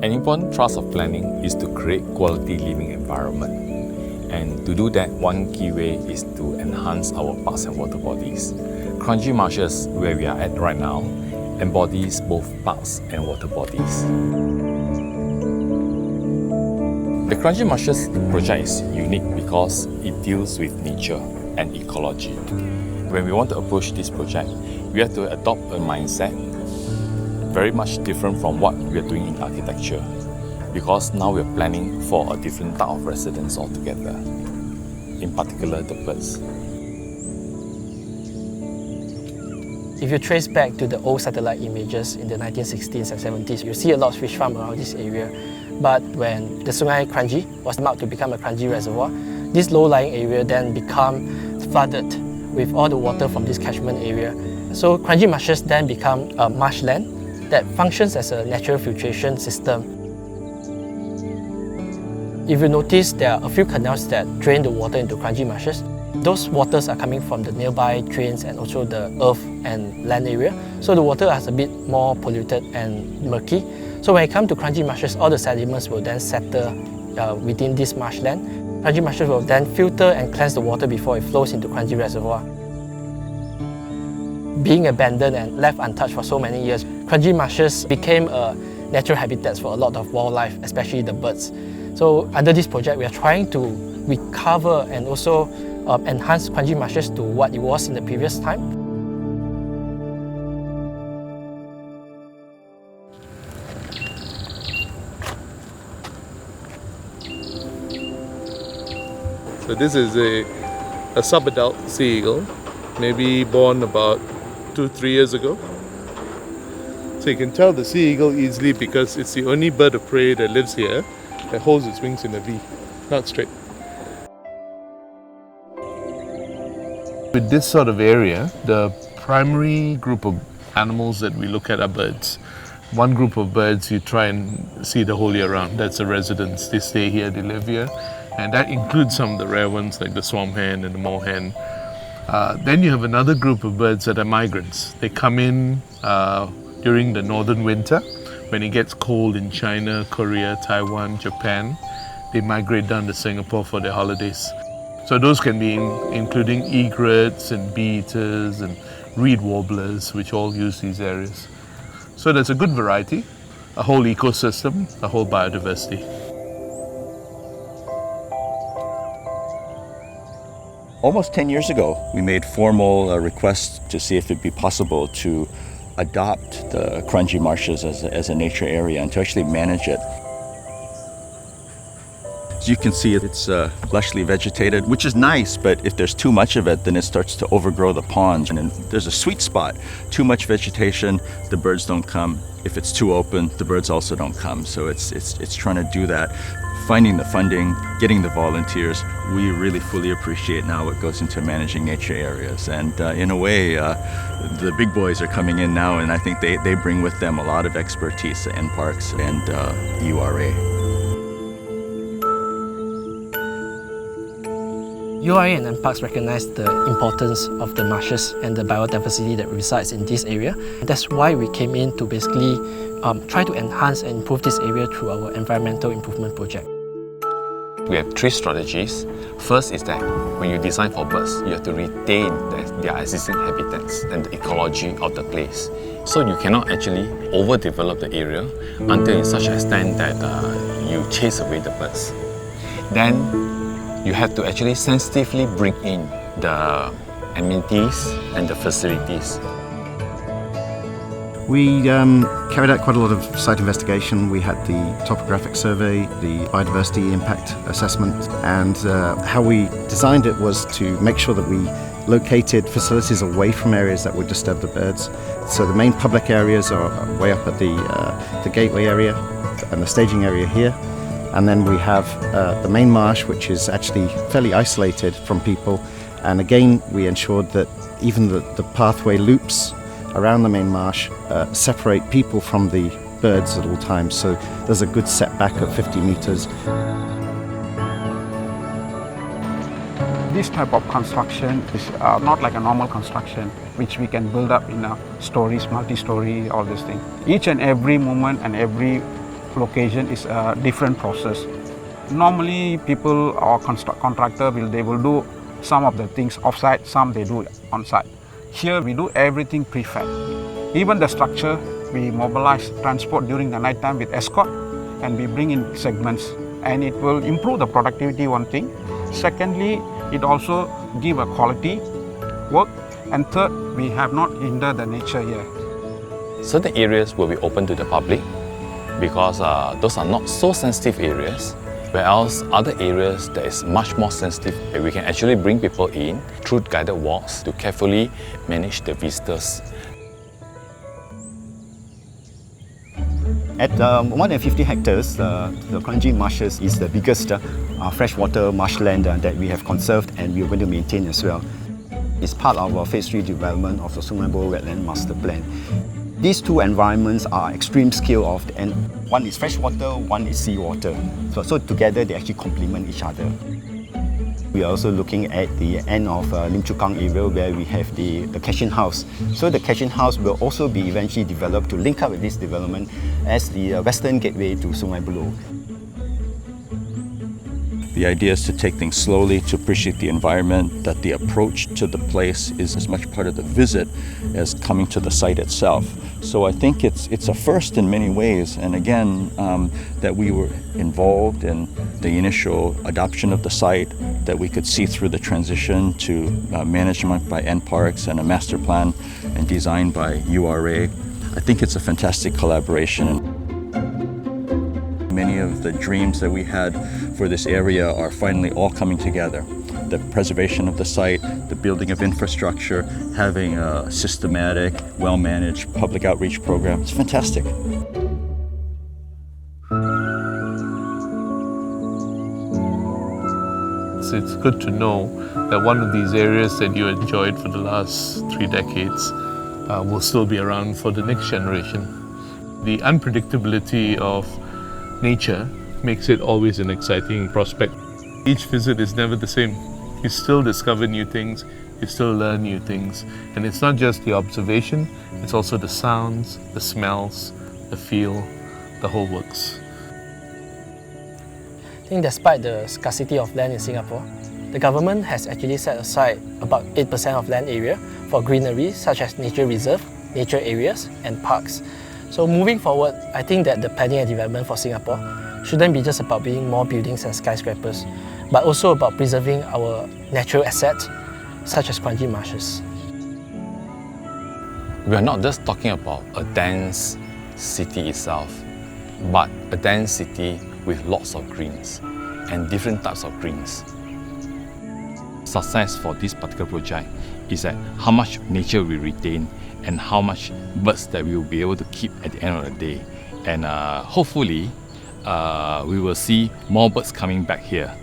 An important thrust of planning is to create quality living environment. And to do that, one key way is to enhance our parks and water bodies. Kranji Marshes, where we are at right now, embodies both parks and water bodies. The Kranji Marshes project is unique because it deals with nature and ecology. When we want to approach this project, we have to adopt a mindset very much different from what we are doing in architecture, because now we are planning for a different type of residence altogether, in particular the birds. If you trace back to the old satellite images in the 1960s and 70s, you see a lot of fish farms around this area. But when the Sungai Kranji was about to become a Kranji reservoir, this low-lying area then became flooded with all the water from this catchment area. So Kranji Marshes then become a marshland that functions as a natural filtration system. If you notice, there are a few canals that drain the water into Kranji Marshes. Those waters are coming from the nearby drains and also the earth and land area. So the water is a bit more polluted and murky. So when it comes to Kranji Marshes, all the sediments will then settle within this marshland. Kranji Marshes will then filter and cleanse the water before it flows into Kranji Reservoir. Being abandoned and left untouched for so many years, Kranji Marshes became a natural habitat for a lot of wildlife, especially the birds. So under this project, we are trying to recover and also enhance Kranji Marshes to what it was in the previous time. So this is a sub-adult sea eagle, maybe born about 2-3 years ago. So you can tell the sea eagle easily because it's the only bird of prey that lives here that holds its wings in a V, not straight. With this sort of area, the primary group of animals that we look at are birds. One group of birds you try and see the whole year round. That's a residence. They stay here, they live here. And that includes some of the rare ones like the swamphen and the moorhen. Then you have another group of birds that are migrants. They come in during the northern winter when it gets cold in China, Korea, Taiwan, Japan. They migrate down to Singapore for their holidays. So those can be including egrets and bee-eaters and reed warblers, which all use these areas. So there's a good variety, a whole ecosystem, a whole biodiversity. Almost 10 years ago, we made formal requests to see if it'd be possible to adopt the Kranji Marshes as a nature area and to actually manage it. As you can see, it's lushly vegetated, which is nice, but if there's too much of it, then it starts to overgrow the ponds. And there's a sweet spot. Too much vegetation, the birds don't come. If it's too open, the birds also don't come. So it's trying to do that. Finding the funding, getting the volunteers, we really fully appreciate now what goes into managing nature areas. And in a way, the big boys are coming in now, and I think they bring with them a lot of expertise in parks and URA. URA and NParks recognize the importance of the marshes and the biodiversity that resides in this area. That's why we came in to basically try to enhance and improve this area through our environmental improvement project. We have 3 strategies. First is that when you design for birds, you have to retain their existing habitats and the ecology of the place. So you cannot actually overdevelop the area until in such an extent that you chase away the birds. Then you have to actually sensitively bring in the amenities and the facilities. We carried out quite a lot of site investigation. We had the topographic survey, the biodiversity impact assessment, and how we designed it was to make sure that we located facilities away from areas that would disturb the birds. So the main public areas are way up at the gateway area and the staging area here. And then we have the main marsh, which is actually fairly isolated from people. And again, we ensured that even the pathway loops around the main marsh separate people from the birds at all times. So there's a good setback of 50 meters. This type of construction is not like a normal construction, which we can build up in stories, multi-story, all this thing. Each and every moment and every location is a different process. Normally people or contractor they will do some of the things off-site, some they do on-site. Here we do everything prefab. Even the structure we mobilize transport during the night time with escort, and we bring in segments, and it will improve the productivity, one thing. Secondly, it also give a quality work, and third, we have not hindered the nature here. Certain areas will be open to the public because those are not so sensitive areas, whereas other areas that is much more sensitive, we can actually bring people in through guided walks to carefully manage the visitors. At more than 50 hectares, the Kranji Marshes is the biggest freshwater marshland that we have conserved and we are going to maintain as well. It's part of our Phase 3 development of the Sungei Buloh Wetland Master Plan. These two environments are extreme scale of, and one is freshwater, one is seawater. So together they actually complement each other. We are also looking at the end of Lim Chu Kang area where we have the catching house. So the catching house will also be eventually developed to link up with this development as the western gateway to Sungei Buloh. The idea is to take things slowly, to appreciate the environment, that the approach to the place is as much part of the visit as coming to the site itself. So I think it's a first in many ways, and again, that we were involved in the initial adoption of the site, that we could see through the transition to management by NParks and a master plan and design by URA. I think it's a fantastic collaboration. Many of the dreams that we had for this area are finally all coming together. The preservation of the site, the building of infrastructure, having a systematic, well-managed public outreach program. It's fantastic. It's good to know that one of these areas that you enjoyed for the last 3 decades will still be around for the next generation. The unpredictability of nature makes it always an exciting prospect. Each visit is never the same. You still discover new things, you still learn new things. And it's not just the observation, it's also the sounds, the smells, the feel, the whole works. I think despite the scarcity of land in Singapore, the government has actually set aside about 8% of land area for greenery such as nature reserve, nature areas and parks. So moving forward, I think that the planning and development for Singapore shouldn't be just about building more buildings and skyscrapers, but also about preserving our natural assets, such as Kranji Marshes. We are not just talking about a dense city itself, but a dense city with lots of greens and different types of greens. Success for this particular project is that how much nature we retain and how much birds that we will be able to keep at the end of the day. And hopefully, we will see more birds coming back here.